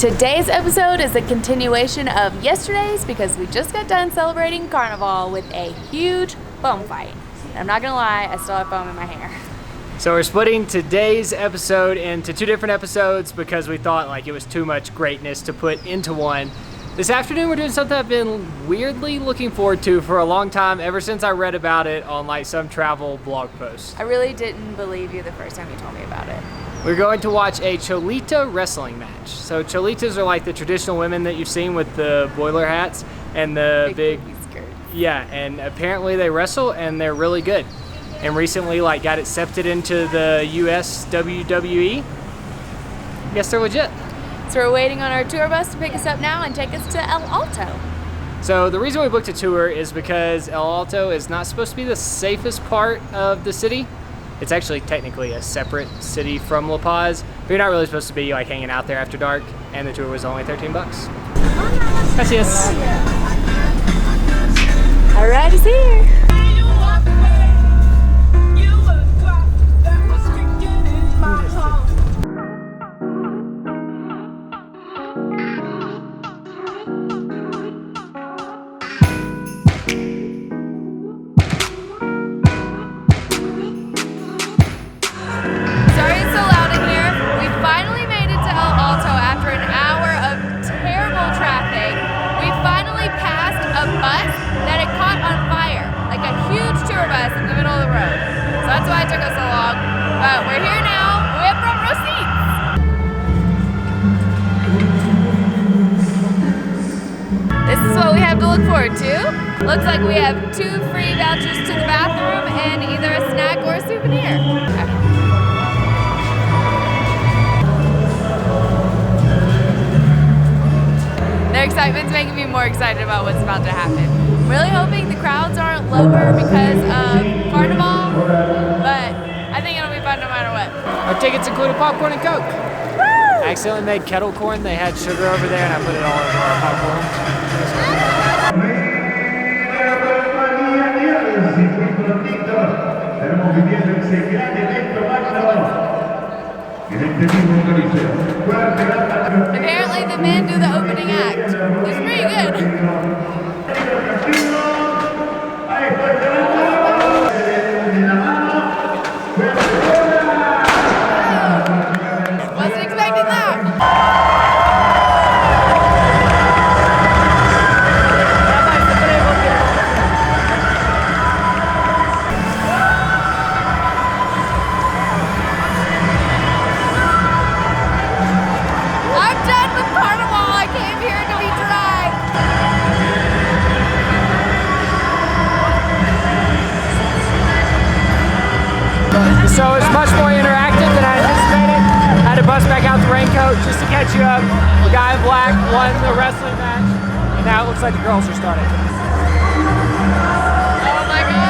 Today's episode is a continuation of yesterday's because we just got done celebrating Carnival with a huge foam fight. And I'm not gonna lie, I still have foam in my hair. So we're splitting today's episode into two different episodes because we thought like it was too much greatness to put into one. This afternoon we're doing something I've been weirdly looking forward to for a long time, ever since I read about it on like some travel blog post. I really didn't believe you the first time you told me about it. We're going to watch a Cholita Wrestling Match. So Cholitas are like the traditional women that you've seen with the boiler hats and the big skirts. Yeah, and apparently they wrestle and they're really good. And recently like got accepted into the US WWE. Guess they're legit. So we're waiting on our tour bus to pick us up now and take us to El Alto. So the reason we booked a tour is because El Alto is not supposed to be the safest part of the city. It's actually technically a separate city from La Paz, but you're not really supposed to be like hanging out there after dark, and the tour was only $13. Gracias. All right, it's here. That's why it took us so long, but we're here now. We have front row seats. This is what we have to look forward to. Looks like we have 2 free vouchers to the bathroom and either a snack or a souvenir. Their excitement's making me more excited about what's about to happen. I'm really hoping the crowds aren't lower because of Carnival, but I think it'll be fun no matter what. Our tickets included popcorn and Coke. Woo! I accidentally made kettle corn. They had sugar over there and I put it all over our popcorn. Apparently the men do the opening act. It's pretty good. Wasn't expecting that. So it's much more interactive than I anticipated. I had to bust back out the raincoat just to catch you up. The guy in black won the wrestling match, and now it looks like the girls are starting. Oh my God.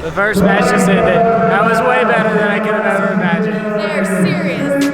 The first match just ended. That was way better than I could have ever imagined. They're serious.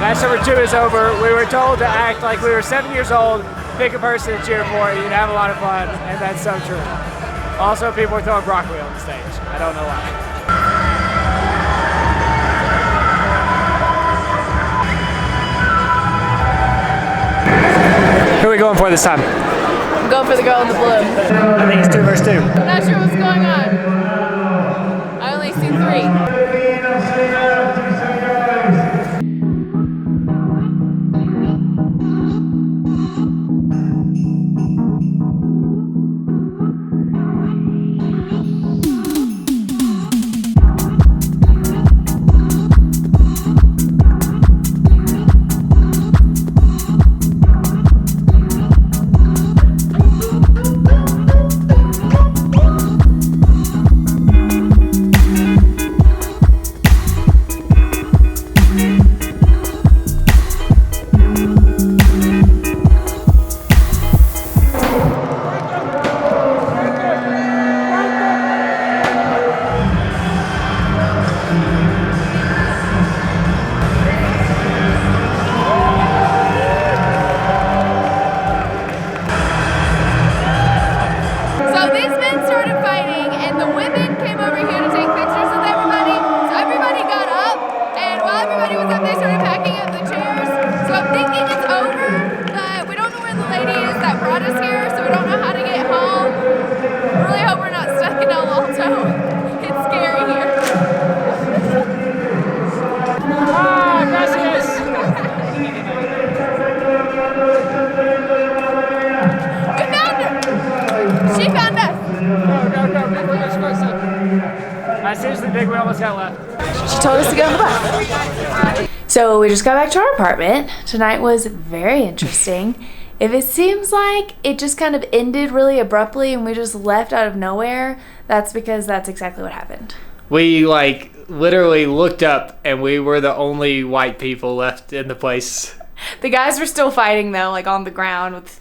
Match number 2 is over. We were told to act like we were 7 years old, pick a person to cheer for, you'd have a lot of fun, and that's so true. Also, people were throwing broccoli on the stage. I don't know why. Who are we going for this time? I'm going for the girl in the blue. I think it's 2 versus 2. I'm not sure what's going on. I only see 3. I seriously think we almost got left. She told us to get on the bus. So we just got back to our apartment. Tonight was very interesting. If it seems like it just kind of ended really abruptly and we just left out of nowhere, that's because that's exactly what happened. We literally looked up and we were the only white people left in the place. The guys were still fighting though, like on the ground with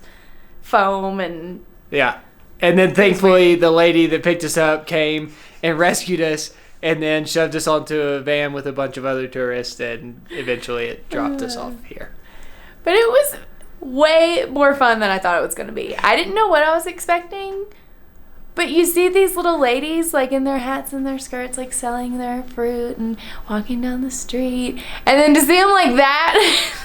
foam and... Yeah. And then thankfully the lady that picked us up came and rescued us and then shoved us onto a van with a bunch of other tourists, and eventually it dropped us off here. But it was way more fun than I thought it was going to be. I didn't know what I was expecting, but you see these little ladies like in their hats and their skirts like selling their fruit and walking down the street, and then to see them like that...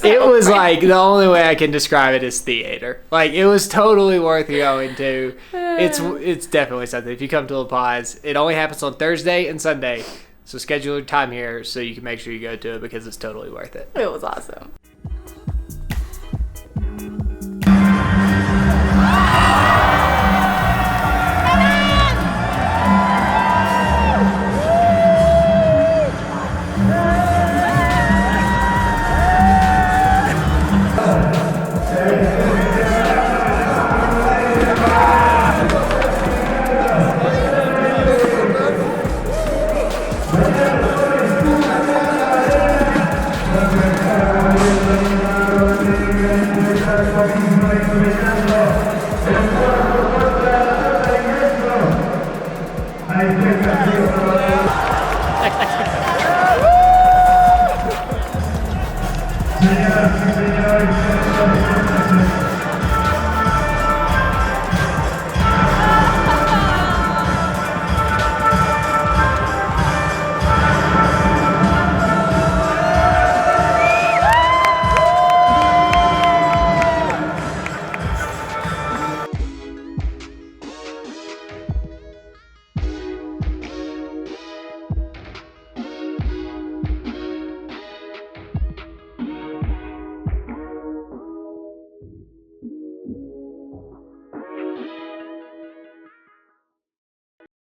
It was like, the only way I can describe it is theater. Like, it was totally worth going to. It's definitely something. If you come to La Paz, it only happens on Thursday and Sunday. So schedule your time here so you can make sure you go to it, because it's totally worth it. It was awesome.